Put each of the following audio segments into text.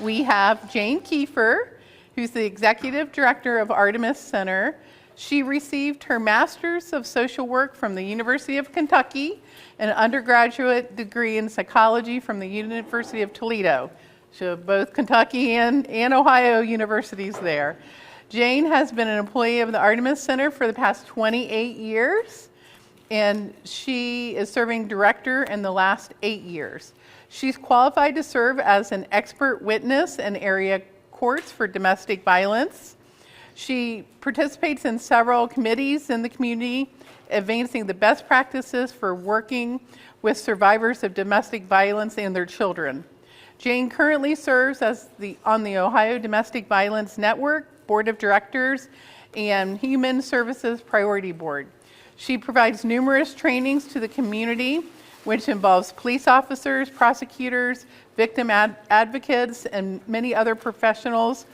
we have Jane Kiefer, who's the Executive Director of Artemis Center. She received her Master's of Social Work from the University of Kentucky and an undergraduate degree in psychology from the University of Toledo. So both Kentucky and Ohio universities there. Jane has been an employee of the Artemis Center for the past 28 years, and she is serving director in the last 8 years. She's qualified to serve as an expert witness in area courts for domestic violence. She participates in several committees in the community, advancing the best practices for working with survivors of domestic violence and their children. Jane currently serves as on the Ohio Domestic Violence Network, Board of Directors, and Human Services Priority Board. She provides numerous trainings to the community, which involves police officers, prosecutors, victim advocates, and many other professionals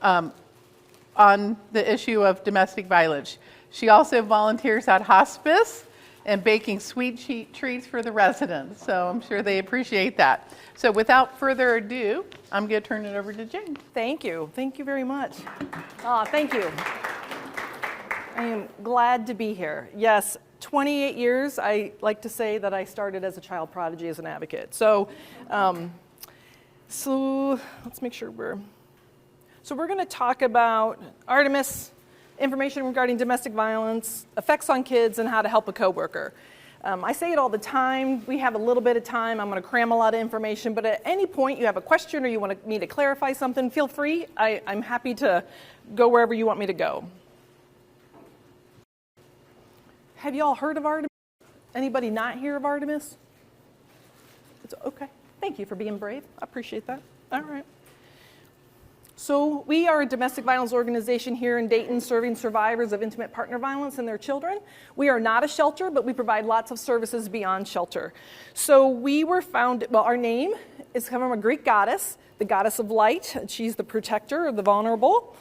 on the issue of domestic violence. She also volunteers at hospice and baking sweet treats for the residents, so I'm sure they appreciate that. So without further ado, I'm going to turn it over to Jane. Thank you. Thank you very much. Thank you. I am glad to be here. Yes, 28 years. I like to say that I started as a child prodigy as an advocate. So let's make sure we're going to talk about Artemis, information regarding domestic violence, effects on kids, and how to help a coworker. I say it all the time. We have a little bit of time. I'm going to cram a lot of information, but at any point you have a question or you want me to clarify something, feel free. I'm happy to go wherever you want me to go. Have you all heard of Artemis? Anybody not hear of Artemis? It's okay. Thank you for being brave. I appreciate that. All right. So we are a domestic violence organization here in Dayton serving survivors of intimate partner violence and their children. We are not a shelter, but we provide lots of services beyond shelter. So we were founded, well, our name is coming from a Greek goddess, the goddess of light. She's the protector of the vulnerable.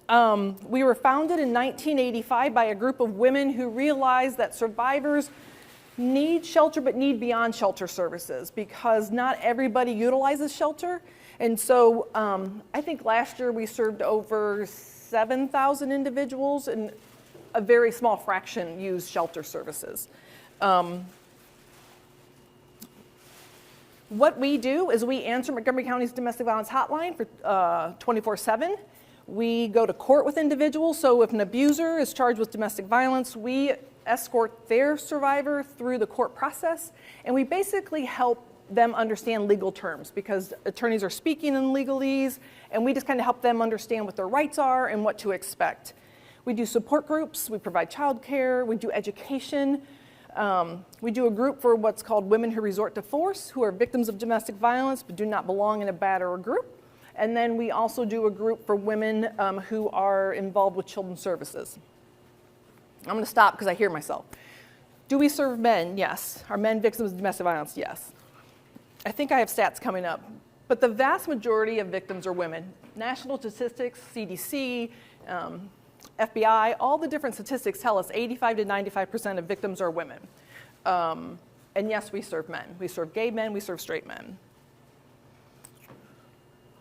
We were founded in 1985 by a group of women who realized that survivors need shelter, but need beyond shelter services because not everybody utilizes shelter. And so I think last year we served over 7,000 individuals, and a very small fraction used shelter services. What we do is we answer Montgomery County's domestic violence hotline for 24/7. We go to court with individuals, so if an abuser is charged with domestic violence, we escort their survivor through the court process, and we basically help them understand legal terms because attorneys are speaking in legalese, and we just kind of help them understand what their rights are and what to expect. We do support groups, we provide childcare, we do education. We do a group for what's called women who resort to force, who are victims of domestic violence but do not belong in a batterer group. And then we also do a group for women who are involved with children's services. I'm going to stop because I hear myself. Do we serve men? Yes. Are men victims of domestic violence? Yes. I think I have stats coming up, but the vast majority of victims are women. National statistics, CDC, FBI, all the different statistics tell us 85 to 95% of victims are women. And yes, we serve men. We serve gay men, we serve straight men.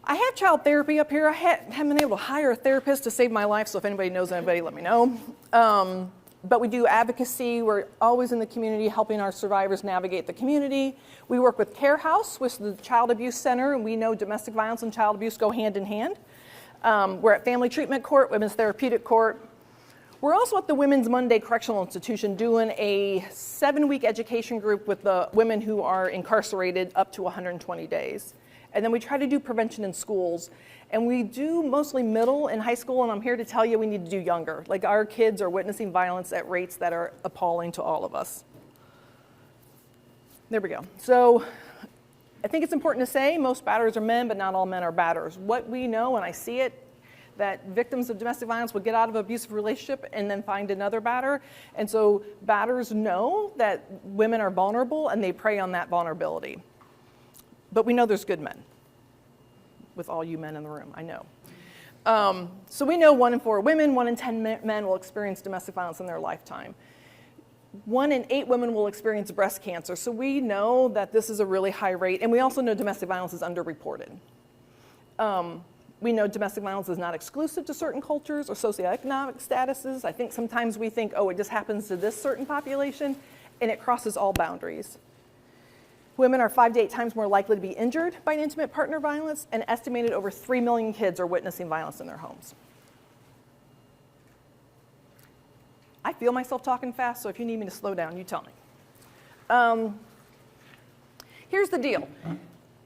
I have child therapy up here. I haven't been able to hire a therapist to save my life, so if anybody knows anybody, let me know. But we do advocacy. We're always in the community helping our survivors navigate the community. We work with Care House, which is the child abuse center, and we know domestic violence and child abuse go hand in hand. We're at Family Treatment Court, Women's Therapeutic Court. We're also at the Women's Monday Correctional Institution doing a 7-week education group with the women who are incarcerated up to 120 days. And then we try to do prevention in schools. And we do mostly middle and high school, and I'm here to tell you we need to do younger. Like our kids are witnessing violence at rates that are appalling to all of us. There we go. So I think it's important to say most batterers are men, but not all men are batterers. What we know, and I see it, that victims of domestic violence will get out of an abusive relationship and then find another batter. And so batters know that women are vulnerable, and they prey on that vulnerability. But we know there's good men. With all you men in the room, I know. So we know 1 in 4 women, 1 in 10 men will experience domestic violence in their lifetime. 1 in 8 women will experience breast cancer. So we know that this is a really high rate, and we also know domestic violence is underreported. We know domestic violence is not exclusive to certain cultures or socioeconomic statuses. I think sometimes we think, oh, it just happens to this certain population, and it crosses all boundaries. Women are 5 to 8 times more likely to be injured by an intimate partner violence, and estimated over 3 million kids are witnessing violence in their homes. I feel myself talking fast, so if you need me to slow down, you tell me. Here's the deal.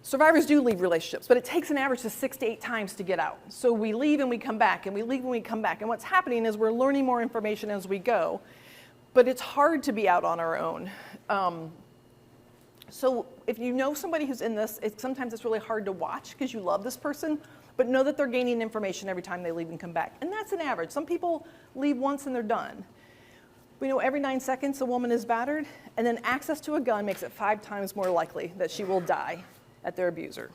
Survivors do leave relationships, but it takes an average of 6 to 8 times to get out. So we leave and we come back, and we leave and we come back. And what's happening is we're learning more information as we go, but it's hard to be out on our own. So if you know somebody who's in this, sometimes it's really hard to watch because you love this person, but know that they're gaining information every time they leave and come back. And that's an average. Some people leave once and they're done. We know every 9 seconds a woman is battered, and then access to a gun makes it 5 times more likely that she will die at their abuser.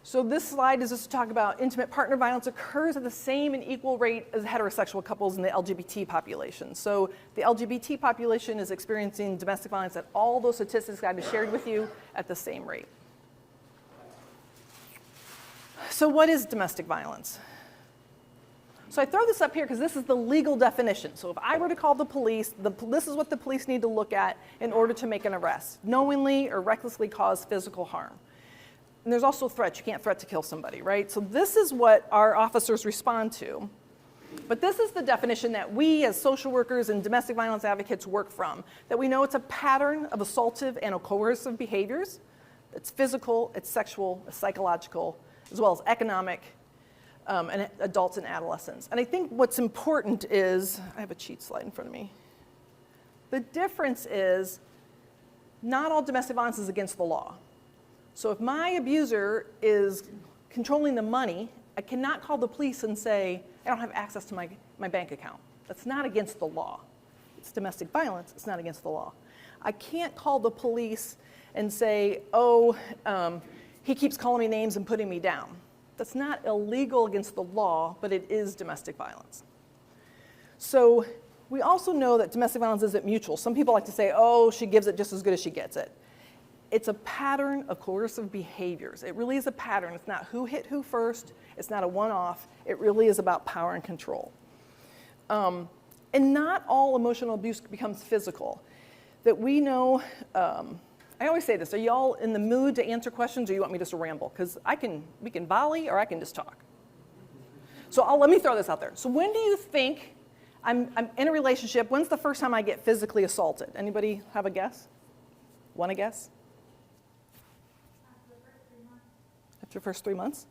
So this slide is just to talk about intimate partner violence occurs at the same and equal rate as heterosexual couples in the LGBT population. So the LGBT population is experiencing domestic violence at all those statistics I just shared with you at the same rate. So what is domestic violence? So I throw this up here because this is the legal definition. So if I were to call the police, this is what the police need to look at in order to make an arrest. Knowingly or recklessly cause physical harm. And there's also threats. You can't threat to kill somebody, right? So this is what our officers respond to. But this is the definition that we as social workers and domestic violence advocates work from. That we know it's a pattern of assaultive and coercive behaviors. It's physical, it's sexual, it's psychological, as well as economic, and adults and adolescents. And I think what's important is, I have a cheat slide in front of me. The difference is not all domestic violence is against the law. So if my abuser is controlling the money, I cannot call the police and say, I don't have access to my bank account. That's not against the law. It's domestic violence, it's not against the law. I can't call the police and say, oh, he keeps calling me names and putting me down. That's not illegal against the law, but it is domestic violence. So we also know that domestic violence isn't mutual. Some people like to say, oh, she gives it just as good as she gets it. It's a pattern of coercive behaviors. It really is a pattern. It's not who hit who first. It's not a one-off. It really is about power and control. And not all emotional abuse becomes physical. That we know, I always say this, are y'all in the mood to answer questions or you want me just to ramble? Because we can volley or I can just talk. So let me throw this out there. So when do you think I'm in a relationship, when's the first time I get physically assaulted? Anybody have a guess? Want to guess? After the first 3 months.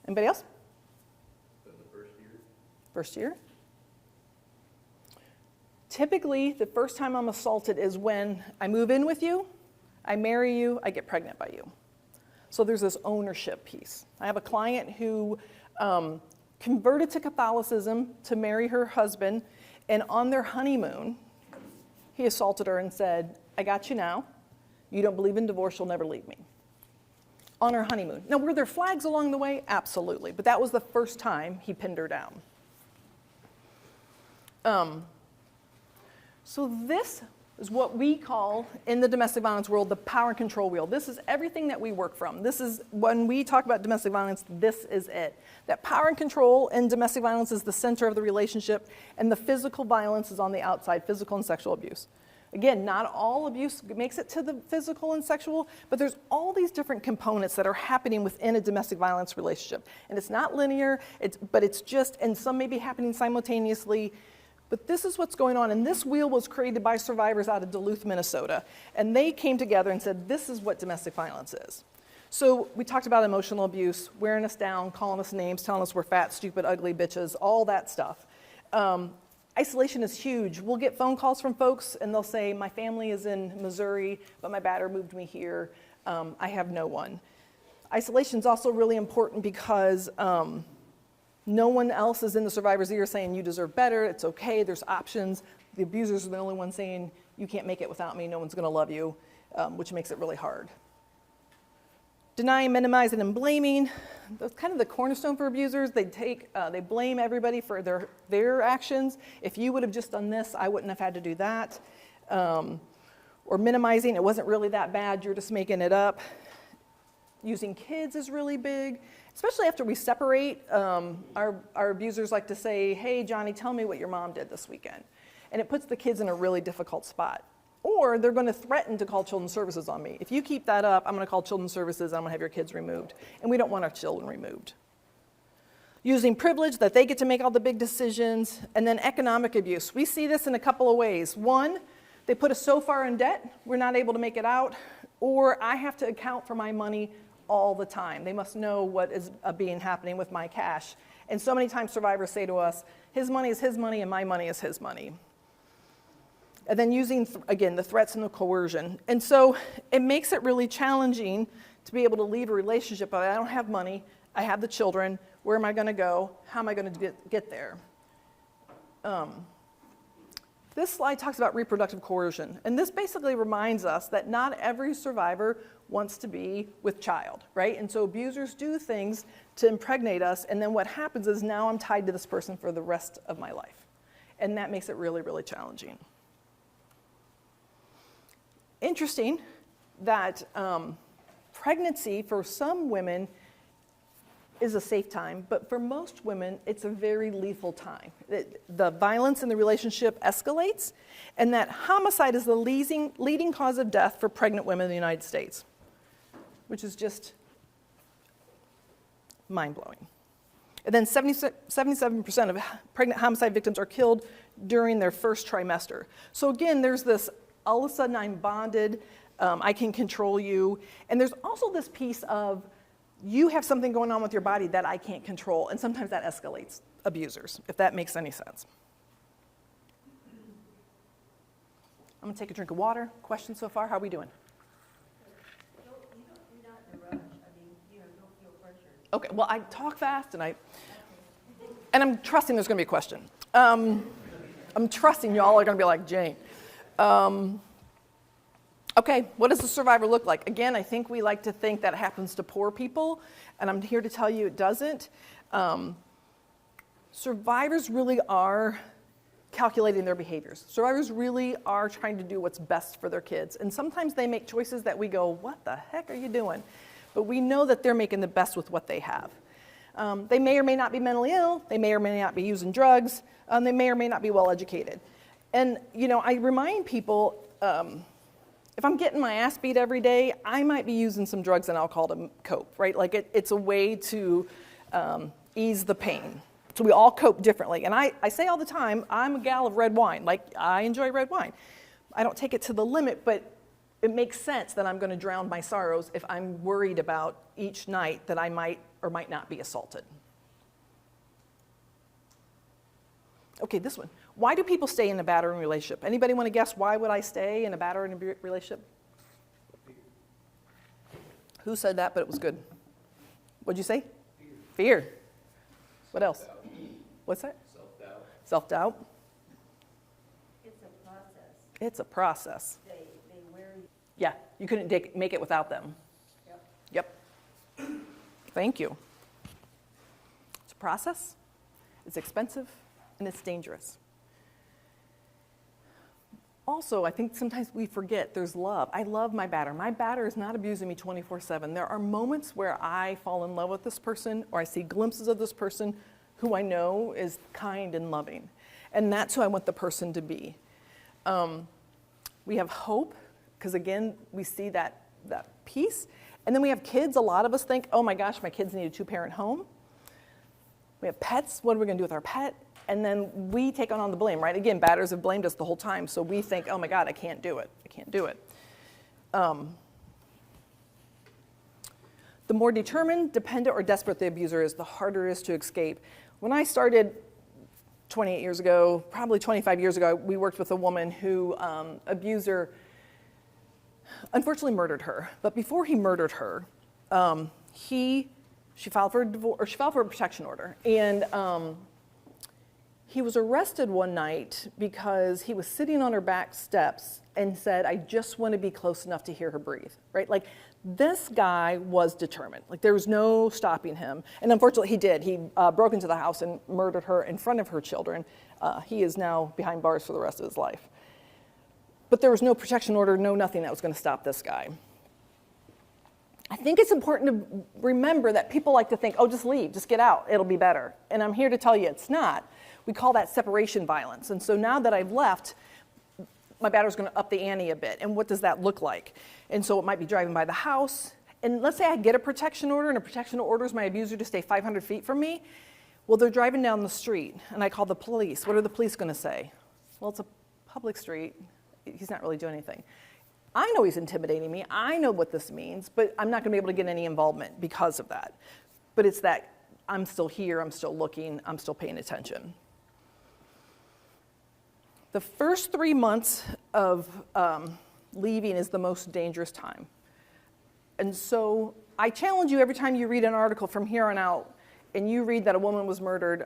Anybody else? The first year. First year? Typically, the first time I'm assaulted is when I move in with you, I marry you, I get pregnant by you. So there's this ownership piece. I have a client who converted to Catholicism to marry her husband, and on their honeymoon, he assaulted her and said, I got you now. You don't believe in divorce, you'll never leave me. On her honeymoon. Now, were there flags along the way? Absolutely. But that was the first time he pinned her down. So this is what we call, in the domestic violence world, the power and control wheel. This is everything that we work from. This is, when we talk about domestic violence, this is it. That power and control in domestic violence is the center of the relationship, and the physical violence is on the outside, physical and sexual abuse. Again, not all abuse makes it to the physical and sexual, but there's all these different components that are happening within a domestic violence relationship. And it's not linear, but it's just, and some may be happening simultaneously, but this is what's going on. And this wheel was created by survivors out of Duluth, Minnesota. And they came together and said, this is what domestic violence is. So we talked about emotional abuse, wearing us down, calling us names, telling us we're fat, stupid, ugly bitches, all that stuff. Isolation is huge. We'll get phone calls from folks and they'll say, my family is in Missouri, but my batter moved me here. I have no one. Isolation is also really important because no one else is in the survivor's ear saying you deserve better, it's okay, there's options. The abusers are the only ones saying you can't make it without me, no one's gonna love you, which makes it really hard. Denying, minimizing, and blaming. That's kind of the cornerstone for abusers. They blame everybody for their actions. If you would have just done this, I wouldn't have had to do that. or minimizing, it wasn't really that bad, you're just making it up. Using kids is really big, especially after we separate. Our abusers like to say, hey, Johnny, tell me what your mom did this weekend. And it puts the kids in a really difficult spot. Or they're going to threaten to call Children's Services on me. If you keep that up, I'm going to call Children's Services and I'm going to have your kids removed. And we don't want our children removed. Using privilege, that they get to make all the big decisions. And then economic abuse. We see this in a couple of ways. One, they put us so far in debt, we're not able to make it out. Or I have to account for my money all the time. They must know what is happening with my cash. And so many times survivors say to us, his money is his money and my money is his money. And then using, again, the threats and the coercion. And so it makes it really challenging to be able to leave a relationship. I don't have money, I have the children, where am I going to go? How am I going to get there? This slide talks about reproductive coercion. And this basically reminds us that not every survivor wants to be with child, right? And so abusers do things to impregnate us, and then what happens is now I'm tied to this person for the rest of my life. And that makes it really, really challenging. Interesting that pregnancy for some women is a safe time, but for most women, it's a very lethal time. The violence in the relationship escalates, and that homicide is the leading cause of death for pregnant women in the United States, which is just mind-blowing. And then 77% of pregnant homicide victims are killed during their first trimester. So again, there's this, all of a sudden I'm bonded, I can control you. And there's also this piece of, you have something going on with your body that I can't control, and sometimes that escalates abusers, if that makes any sense. I'm gonna take a drink of water. Questions so far? How are we doing? You're not in a rush. I mean, don't feel pressured. Okay, well, I talk fast, and I'm trusting there's gonna be a question. I'm trusting y'all are gonna be like, Jane. Okay, what does the survivor look like? Again, I think we like to think that happens to poor people, and I'm here to tell you it doesn't. Survivors really are calculating their behaviors. Survivors really are trying to do what's best for their kids, and sometimes they make choices that we go, what the heck are you doing? But we know that they're making the best with what they have. They may or may not be mentally ill, they may or may not be using drugs, they may or may not be well educated. And I remind people, if I'm getting my ass beat every day, I might be using some drugs and alcohol to cope, right? Like it's a way to ease the pain. So we all cope differently. And I say all the time, I'm a gal of red wine. Like, I enjoy red wine. I don't take it to the limit, but it makes sense that I'm going to drown my sorrows if I'm worried about each night that I might or might not be assaulted. Okay, this one. Why do people stay in a battering relationship? Anybody want to guess why would I stay in a battering relationship? Who said that, but it was good? What'd you say? Fear. What else? Self-doubt. What's that? Self-doubt. Self-doubt. It's a process. It's a process. They wear you. Yeah, you couldn't make it without them. Yep. Yep. Thank you. It's a process. It's expensive, and it's dangerous. Also, I think sometimes we forget there's love. I love my batter. My batter is not abusing me 24/7. There are moments where I fall in love with this person, or I see glimpses of this person who I know is kind and loving. And that's who I want the person to be. We have hope, because again, we see that peace. And then we have kids. A lot of us think, oh my gosh, my kids need a 2-parent home. We have pets. What are we going to do with our pet? And then we take on the blame, right? Again, batters have blamed us the whole time, so we think, oh my God, I can't do it. I can't do it. The more determined, dependent, or desperate the abuser is, the harder it is to escape. When I started 28 years ago, probably 25 years ago, we worked with a woman who abuser unfortunately murdered her. But before he murdered her, she filed for a divorce, or she filed for a protection order, and he was arrested one night because he was sitting on her back steps and said, I just want to be close enough to hear her breathe, right? Like, this guy was determined. Like, there was no stopping him. And unfortunately, he did. He broke into the house and murdered her in front of her children. He is now behind bars for the rest of his life. but there was no protection order, no nothing that was going to stop this guy. I think it's important to remember that people like to think, oh, just leave, just get out, it'll be better. And I'm here to tell you it's not. We call that separation violence. And so now that I've left, my batter's going to up the ante a bit. And what does that look like? And so it might be driving by the house. And let's say I get a protection order, and a protection order orders my abuser to stay 500 feet from me. Well, they're driving down the street, and I call the police. What are the police going to say? Well, it's a public street. He's not really doing anything. I know he's intimidating me. I know what this means, but I'm not going to be able to get any involvement because of that. But it's that I'm still here, I'm still looking, I'm still paying attention. The first 3 months of leaving is the most dangerous time. And so I challenge you every time you read an article from here on out and you read that a woman was murdered,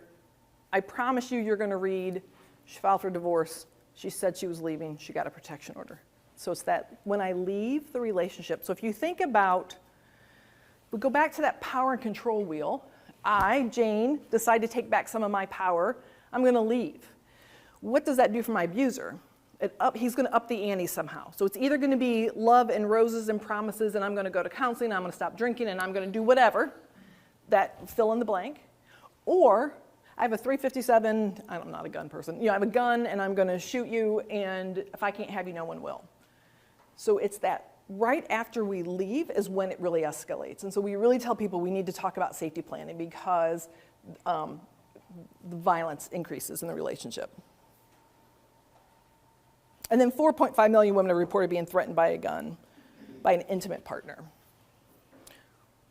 I promise you you're going to read, she filed for divorce, she said she was leaving, she got a protection order. So it's that when I leave the relationship. So if you think about, we go back to that power and control wheel. I, Jane, decide to take back some of my power. I'm going to leave. What does that do for my abuser? He's going to up the ante somehow. So it's either going to be love and roses and promises, and I'm going to go to counseling, I'm going to stop drinking, and I'm going to do whatever, that fill in the blank. Or I have a .357, I'm not a gun person, I have a gun and I'm going to shoot you, and if I can't have you, no one will. So it's that right after we leave is when it really escalates. And so we really tell people we need to talk about safety planning because the violence increases in the relationship. And then 4.5 million women are reported being threatened by a gun, by an intimate partner.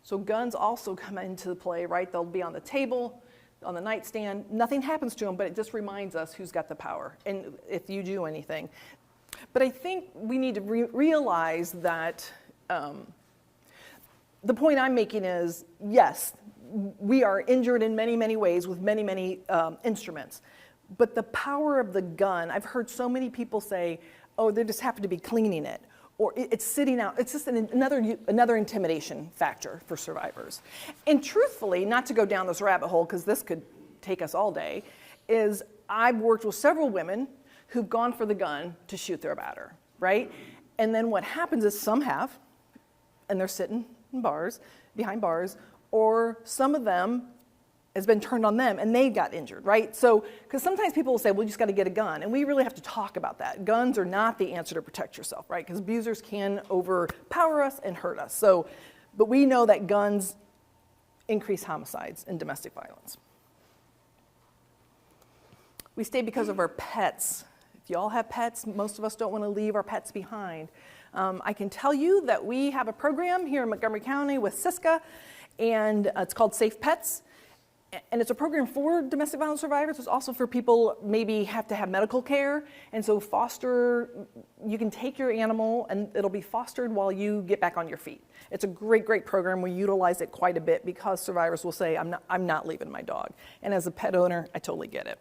So guns also come into play, right? They'll be on the table, on the nightstand. Nothing happens to them, but it just reminds us who's got the power and if you do anything. But I think we need to realize that the point I'm making is, yes, we are injured in many, many ways with many, many instruments. But the power of the gun, I've heard so many people say, oh, they just happen to be cleaning it. Or it's sitting out. It's just another intimidation factor for survivors. And truthfully, not to go down this rabbit hole, because this could take us all day, is I've worked with several women who've gone for the gun to shoot their batter, right? And then what happens is some have, and they're sitting in bars, behind bars, or some of them has been turned on them and they got injured, right? So, because sometimes people will say, well, you just got to get a gun. And we really have to talk about that. Guns are not the answer to protect yourself, right? Because abusers can overpower us and hurt us. So, but we know that guns increase homicides and domestic violence. We stay because of our pets. If you all have pets, most of us don't want to leave our pets behind. I can tell you that we have a program here in Montgomery County with SISCA, and it's called Safe Pets. And it's a program for domestic violence survivors. It's also for people maybe have to have medical care. And so you can take your animal and it'll be fostered while you get back on your feet. It's a great, great program. We utilize it quite a bit because survivors will say, I'm not leaving my dog. And as a pet owner, I totally get it.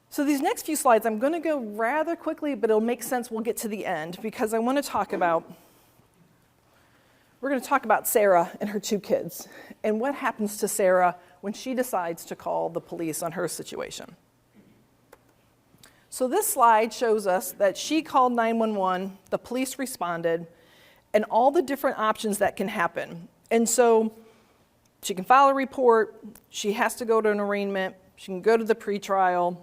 So these next few slides, I'm going to go rather quickly, but it'll make sense. We'll get to the end because I want to talk about We're going to talk about Sarah and her 2 kids and what happens to Sarah when she decides to call the police on her situation. So this slide shows us that she called 911, the police responded, and all the different options that can happen. And so she can file a report, she has to go to an arraignment, she can go to the pretrial,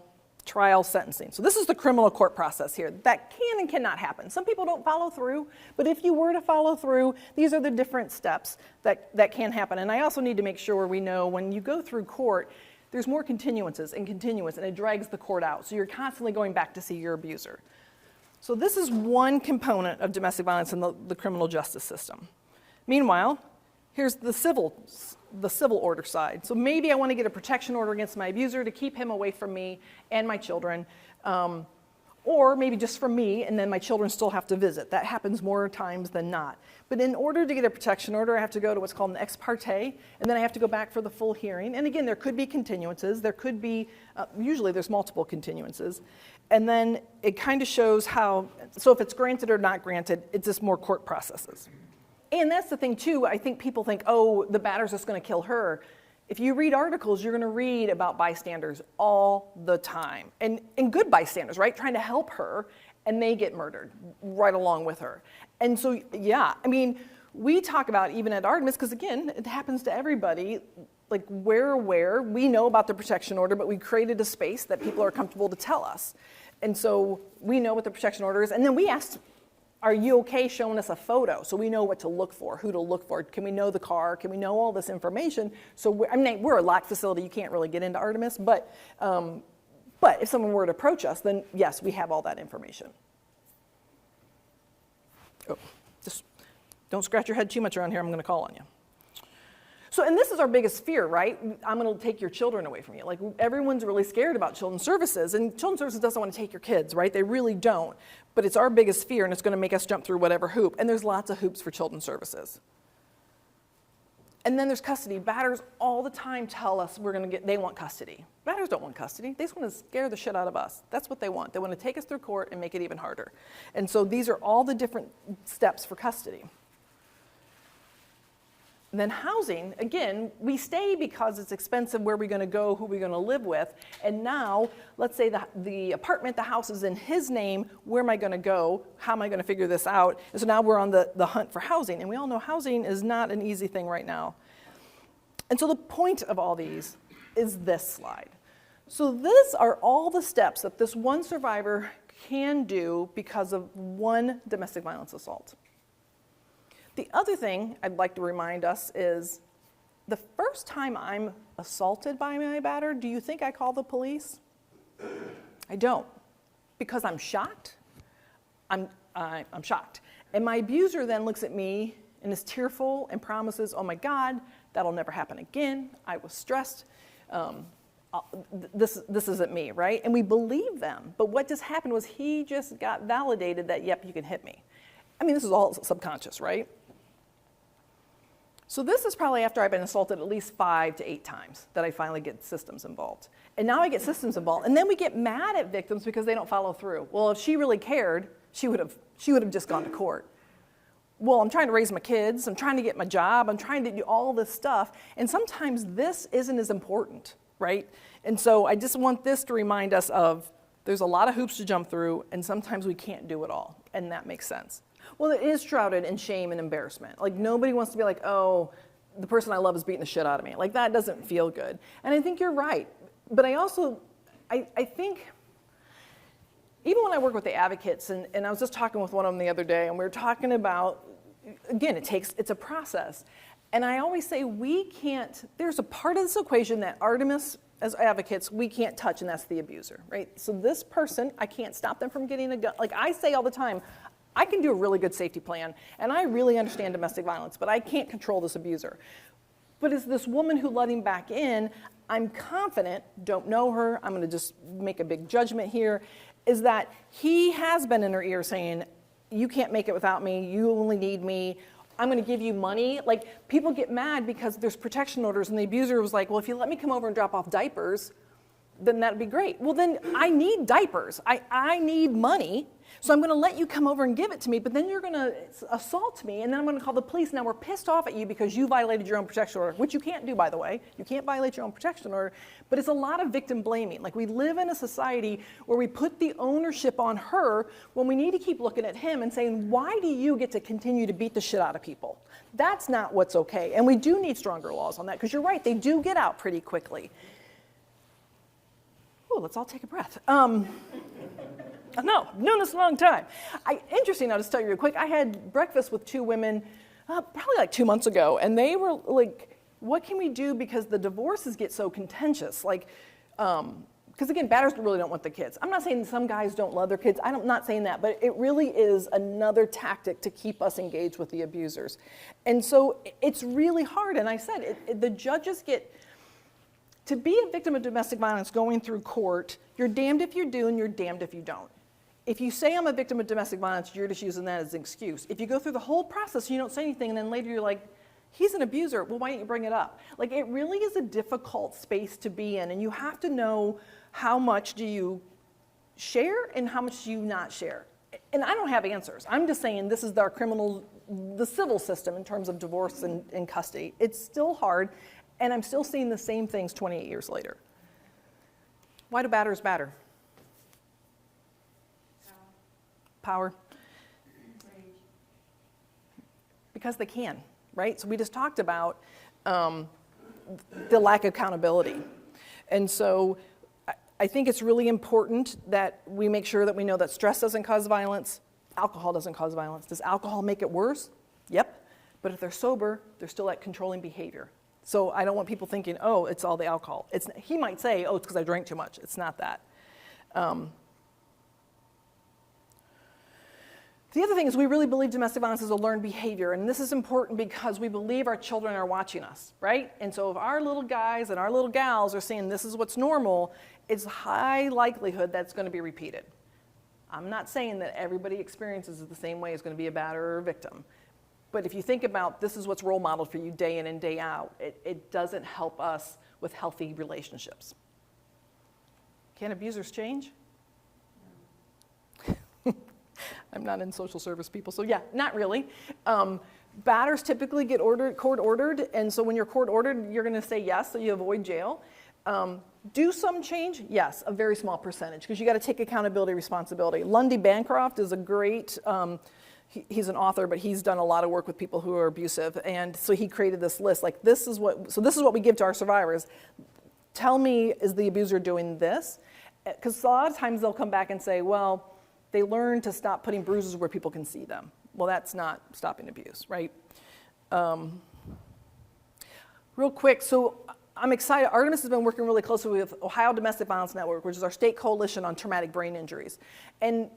trial, sentencing. So this is the criminal court process here. That can and cannot happen. Some people don't follow through, but if you were to follow through, these are the different steps that can happen. And I also need to make sure we know when you go through court, there's more continuances and continuance, and it drags the court out. So you're constantly going back to see your abuser. So this is one component of domestic violence in the criminal justice system. Meanwhile, here's the civil order side. So maybe I want to get a protection order against my abuser to keep him away from me and my children, or maybe just from me, and then my children still have to visit. That happens more times than not. But in order to get a protection order, I have to go to what's called an ex parte, and then I have to go back for the full hearing. And again, there could be continuances. There could be, usually there's multiple continuances. And then it kind of shows how, so if it's granted or not granted, it's just more court processes. And that's the thing too, I think people think, oh, the batter's just going to kill her. If you read articles, you're going to read about bystanders all the time. And good bystanders, right? Trying to help her, and they get murdered right along with her. And so, yeah, I mean, we talk about even at Artemis, because again, it happens to everybody, like we're aware, we know about the protection order, but we created a space that people are comfortable to tell us. And so we know what the protection order is. And then we asked, are you okay showing us a photo so we know what to look for, who to look for? Can we know the car? Can we know all this information? So we're a locked facility. You can't really get into Artemis. But if someone were to approach us, then yes, we have all that information. Oh, just don't scratch your head too much around here. I'm going to call on you. So, and this is our biggest fear, right? I'm going to take your children away from you. Like, everyone's really scared about children's services, and children's services doesn't want to take your kids, right? They really don't. But it's our biggest fear, and it's going to make us jump through whatever hoop. And there's lots of hoops for children's services. And then there's custody. Batters all the time tell us they want custody. Batters don't want custody. They just want to scare the shit out of us. That's what they want. They want to take us through court and make it even harder. And so these are all the different steps for custody. And then housing, again, we stay because it's expensive, where are we going to go, who are we going to live with. And now, let's say the apartment, the house is in his name, where am I going to go, how am I going to figure this out? And so now we're on the hunt for housing. And we all know housing is not an easy thing right now. And so the point of all these is this slide. So these are all the steps that this one survivor can do because of one domestic violence assault. The other thing I'd like to remind us is the first time I'm assaulted by my batter, do you think I call the police? I don't, because I'm shocked. I'm shocked. And my abuser then looks at me and is tearful and promises, oh my God, that'll never happen again. I was stressed. This isn't me, right? And we believe them. But what just happened was he just got validated that, yep, you can hit me. I mean, this is all subconscious, right? So this is probably after I've been assaulted at least 5 to 8 times that I finally get systems involved. And now I get systems involved. And then we get mad at victims because they don't follow through. Well, if she really cared, she would have just gone to court. Well, I'm trying to raise my kids. I'm trying to get my job. I'm trying to do all this stuff. And sometimes this isn't as important, right? And so I just want this to remind us of there's a lot of hoops to jump through, and sometimes we can't do it all. And that makes sense. Well, it is shrouded in shame and embarrassment. Like, nobody wants to be like, oh, the person I love is beating the shit out of me. Like, that doesn't feel good. And I think you're right. But I also, I think, even when I work with the advocates, and I was just talking with one of them the other day, and we were talking about, again, it's a process. And I always say there's a part of this equation that Artemis, as advocates, we can't touch, and that's the abuser, right? So this person, I can't stop them from getting a gun. Like I say all the time, I can do a really good safety plan, and I really understand domestic violence, but I can't control this abuser. But as this woman who let him back in, I'm confident, don't know her, I'm going to just make a big judgment here, is that he has been in her ear saying, you can't make it without me, you only need me, I'm going to give you money. Like, people get mad because there's protection orders, and the abuser was like, well, if you let me come over and drop off diapers, then that'd be great. Well, then I need diapers. I need money. So I'm going to let you come over and give it to me, but then you're going to assault me, and then I'm going to call the police. Now we're pissed off at you because you violated your own protection order, which you can't do, by the way. You can't violate your own protection order. But it's a lot of victim blaming. Like, we live in a society where we put the ownership on her when we need to keep looking at him and saying, why do you get to continue to beat the shit out of people? That's not what's okay. And we do need stronger laws on that, because you're right, they do get out pretty quickly. Oh, let's all take a breath. No, known this a long time. Interesting, I'll just tell you real quick. I had breakfast with 2 women probably like 2 months ago, and they were like, what can we do because the divorces get so contentious? Like, because again, batters really don't want the kids. I'm not saying some guys don't love their kids. I'm not saying that, but it really is another tactic to keep us engaged with the abusers. And so it's really hard, and I said, the judges get, to be a victim of domestic violence going through court, you're damned if you do and you're damned if you don't. If you say I'm a victim of domestic violence, you're just using that as an excuse. If you go through the whole process and you don't say anything, and then later you're like, he's an abuser, well, why don't you bring it up? Like, it really is a difficult space to be in, and you have to know how much do you share and how much do you not share. And I don't have answers. I'm just saying this is the civil system in terms of divorce and custody. It's still hard. And I'm still seeing the same things 28 years later. Why do batters batter? Power. Because they can, right? So we just talked about the lack of accountability. And so I think it's really important that we make sure that we know that stress doesn't cause violence, alcohol doesn't cause violence. Does alcohol make it worse? Yep. But if they're sober, they're still at controlling behavior. So I don't want people thinking, oh, it's all the alcohol. He might say, oh, it's because I drank too much. It's not that. The other thing is we really believe domestic violence is a learned behavior, and this is important because we believe our children are watching us, right? And so if our little guys and our little gals are saying this is what's normal, it's high likelihood that's going to be repeated. I'm not saying that everybody experiences it the same way is going to be a batterer or a victim. But if you think about this is what's role modeled for you day in and day out, it doesn't help us with healthy relationships. Can abusers change? I'm not in social service, people, so yeah, not really. Batters typically get court ordered, and so when you're court ordered, you're going to say yes, so you avoid jail. Do some change? Yes, a very small percentage, because you got to take accountability, responsibility. Lundy Bancroft is a great, he's an author, but he's done a lot of work with people who are abusive, and so he created this list, like this is what we give to our survivors. Tell me, is the abuser doing this? Because a lot of times they'll come back and say, well, they learn to stop putting bruises where people can see them. Well, that's not stopping abuse, right? Real quick, so I'm excited. Artemis has been working really closely with Ohio Domestic Violence Network, which is our state coalition on traumatic brain injuries. And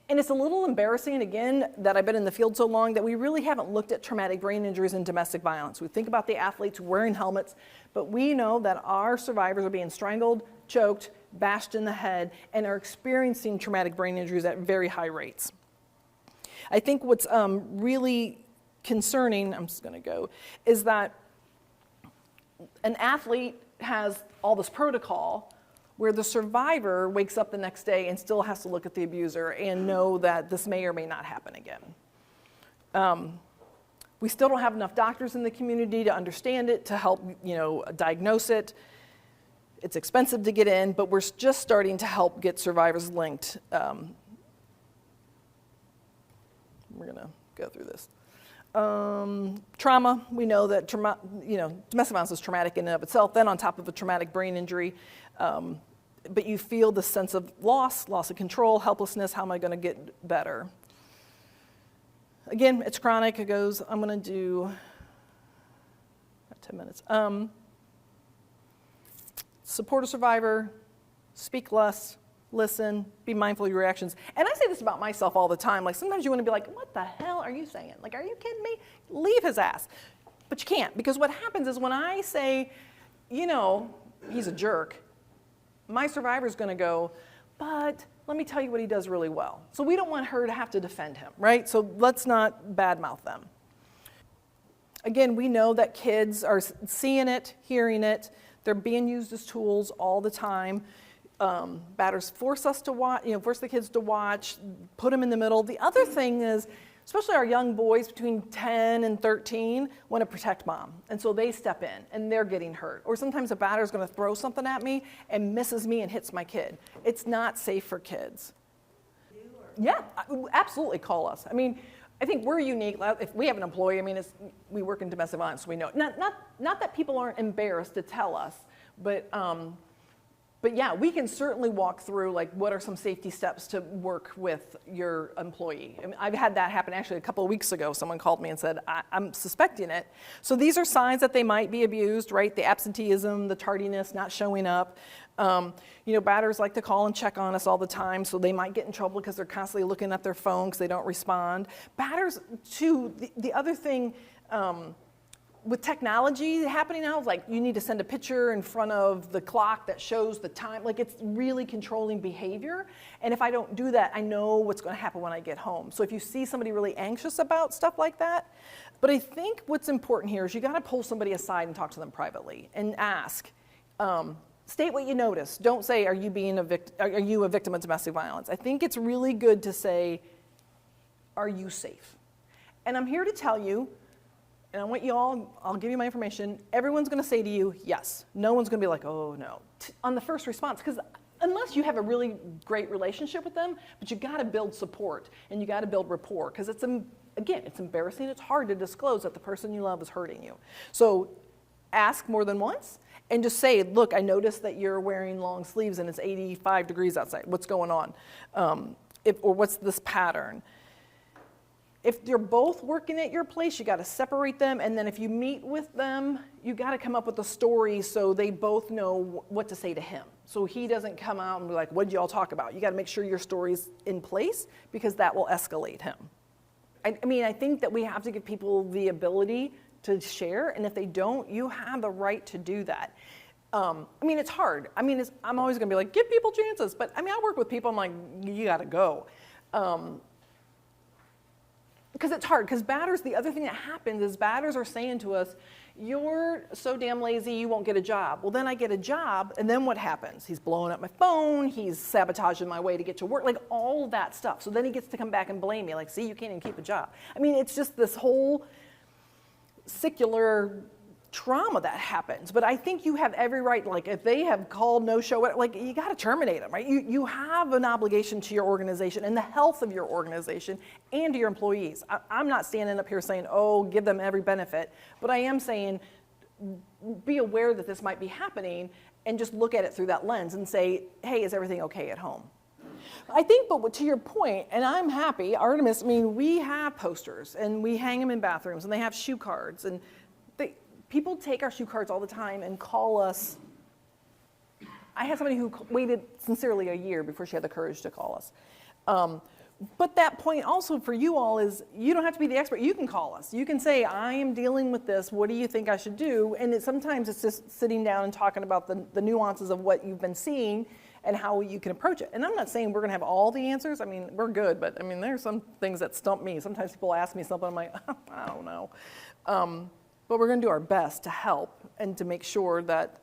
it's a little embarrassing, again, that I've been in the field so long that we really haven't looked at traumatic brain injuries and domestic violence. We think about the athletes wearing helmets, but we know that our survivors are being strangled, choked, bashed in the head, and are experiencing traumatic brain injuries at very high rates. I think what's really concerning, I'm just going to go, is that an athlete has all this protocol where the survivor wakes up the next day and still has to look at the abuser and know that this may or may not happen again. We still don't have enough doctors in the community to understand it, to help diagnose it. It's expensive to get in, but we're just starting to help get survivors linked. We're going to go through this. Trauma, we know that domestic violence is traumatic in and of itself, then on top of a traumatic brain injury. But you feel the sense of loss of control, helplessness, how am I going to get better? Again, it's chronic. It goes, I'm going to do 10 minutes. Support a survivor, speak less, listen, be mindful of your reactions. And I say this about myself all the time. Like sometimes you want to be like, what the hell are you saying? Like, are you kidding me? Leave his ass. But you can't, because what happens is when I say, he's a jerk, my survivor's going to go, but let me tell you what he does really well. So we don't want her to have to defend him, right? So let's not badmouth them. Again, we know that kids are seeing it, hearing it. They're being used as tools all the time. Batters force us to watch, force the kids to watch, put them in the middle. The other thing is, especially our young boys between 10 and 13 want to protect mom. And so they step in and they're getting hurt. Or sometimes a batter's going to throw something at me and misses me and hits my kid. It's not safe for kids. Yeah, absolutely call us. I mean, I think we're unique. If we have an employee, we work in domestic violence, so we know. Not that people aren't embarrassed to tell us, but yeah, we can certainly walk through what are some safety steps to work with your employee. I've had that happen actually a couple of weeks ago. Someone called me and said, I'm suspecting it. So these are signs that they might be abused, right? The absenteeism, the tardiness, not showing up. Batters like to call and check on us all the time, so they might get in trouble because they're constantly looking at their phone because they don't respond. Batters, too, the other thing, with technology happening now, you need to send a picture in front of the clock that shows the time. It's really controlling behavior. And if I don't do that, I know what's going to happen when I get home. So if you see somebody really anxious about stuff like that, but I think what's important here is you got to pull somebody aside and talk to them privately and ask. State what you notice. Don't say, are you a victim of domestic violence? I think it's really good to say, are you safe? And I'm here to tell you, and I want you all, I'll give you my information, everyone's gonna say to you, yes. No one's gonna be like, oh no, on the first response, because unless you have a really great relationship with them, but you gotta build support and you gotta build rapport, because it's, again, it's embarrassing, it's hard to disclose that the person you love is hurting you. So ask more than once and just say, look, I noticed that you're wearing long sleeves and it's 85 degrees outside. What's going on? Or what's this pattern? If you're both working at your place, you got to separate them, and then if you meet with them, you got to come up with a story so they both know what to say to him. So he doesn't come out and be like, what did you all talk about? You got to make sure your story's in place, because that will escalate him. I mean, I think that we have to give people the ability to share, and if they don't, you have the right to do that. I mean, it's hard. I mean, I'm always going to be like, give people chances, but I mean, I work with people, I'm like, you got to go. Because it's hard, because batters, the other thing that happens is batters are saying to us, you're so damn lazy, you won't get a job. Well, then I get a job, and then what happens? He's blowing up my phone, he's sabotaging my way to get to work, like all that stuff. So then he gets to come back and blame me, like, see, you can't even keep a job. I mean, it's just this whole secular trauma that happens. But I think you have every right, like if they have called no show, like you got to terminate them, right? You have an obligation to your organization and the health of your organization and to your employees. I'm not standing up here saying, oh, give them every benefit, but I am saying be aware that this might be happening and just look at it through that lens and say, hey, is everything okay at home? I think, but to your point, and I'm happy, Artemis, I mean, we have posters and we hang them in bathrooms and they have shoe cards, and people take our shoe cards all the time and call us. I had somebody who waited sincerely a year before she had the courage to call us. But that point also for you all is you don't have to be the expert. You can call us. You can say, I am dealing with this. What do you think I should do? And sometimes it's just sitting down and talking about the nuances of what you've been seeing and how you can approach it. And I'm not saying we're going to have all the answers. I mean, we're good, but I mean, there's some things that stump me. Sometimes people ask me something, I'm like, I don't know. But we're going to do our best to help and to make sure that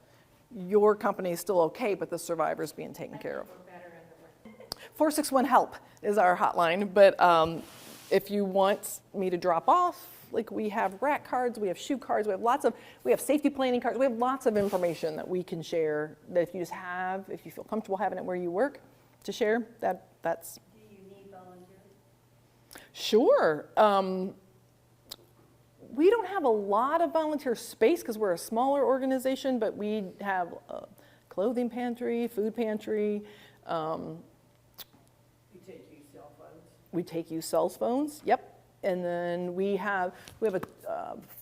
your company is still okay, but the survivor is being taken care of. 461-HELP is our hotline, but if you want me to drop off, like we have rack cards, we have shoe cards, we have safety planning cards, we have lots of information that we can share that if you just have, if you feel comfortable having it where you work to share, that's. Do you need volunteers? Sure. We don't have a lot of volunteer space because we're a smaller organization, but we have a clothing pantry, food pantry. You take use cell phones? We take use cell phones, yep. And then we have a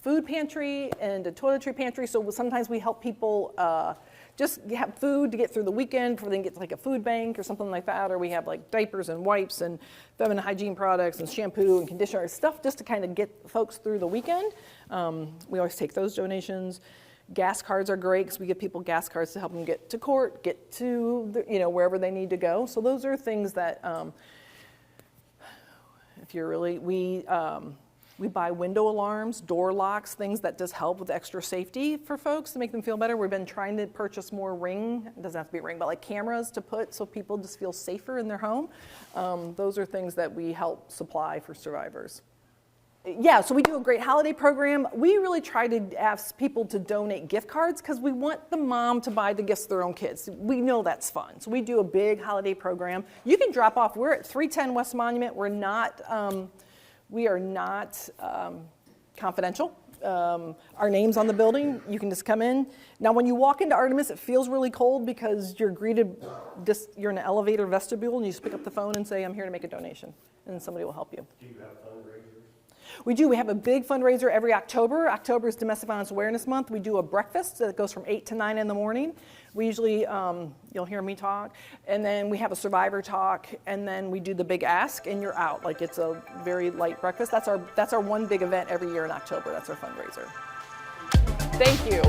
food pantry and a toiletry pantry, so sometimes we help people just have food to get through the weekend before they can get to like a food bank or something like that, or we have like diapers and wipes and feminine hygiene products and shampoo and conditioner, stuff just to kind of get folks through the weekend. We always take those donations. Gas cards are great because we give people gas cards to help them get to court, get to wherever they need to go. So those are things that if you're really, we buy window alarms, door locks, things that just help with extra safety for folks to make them feel better. We've been trying to purchase more it doesn't have to be a ring, but like cameras to put so people just feel safer in their home. Those are things that we help supply for survivors. Yeah, so we do a great holiday program. We really try to ask people to donate gift cards because we want the mom to buy the gifts to their own kids. We know that's fun. So we do a big holiday program. You can drop off. We're at 310 West Monument. We are not confidential. Our name's on the building. You can just come in. Now, when you walk into Artemis, it feels really cold because you're greeted, you're in an elevator vestibule, and you just pick up the phone and say, I'm here to make a donation, and then somebody will help you. Do you have fundraisers? We do. We have a big fundraiser every October. October is Domestic Violence Awareness Month. We do a breakfast that goes from 8 to 9 in the morning. We usually, you'll hear me talk, and then we have a survivor talk, and then we do the big ask, and you're out. Like it's a very light breakfast. That's our one big event every year in October. That's our fundraiser. Thank you.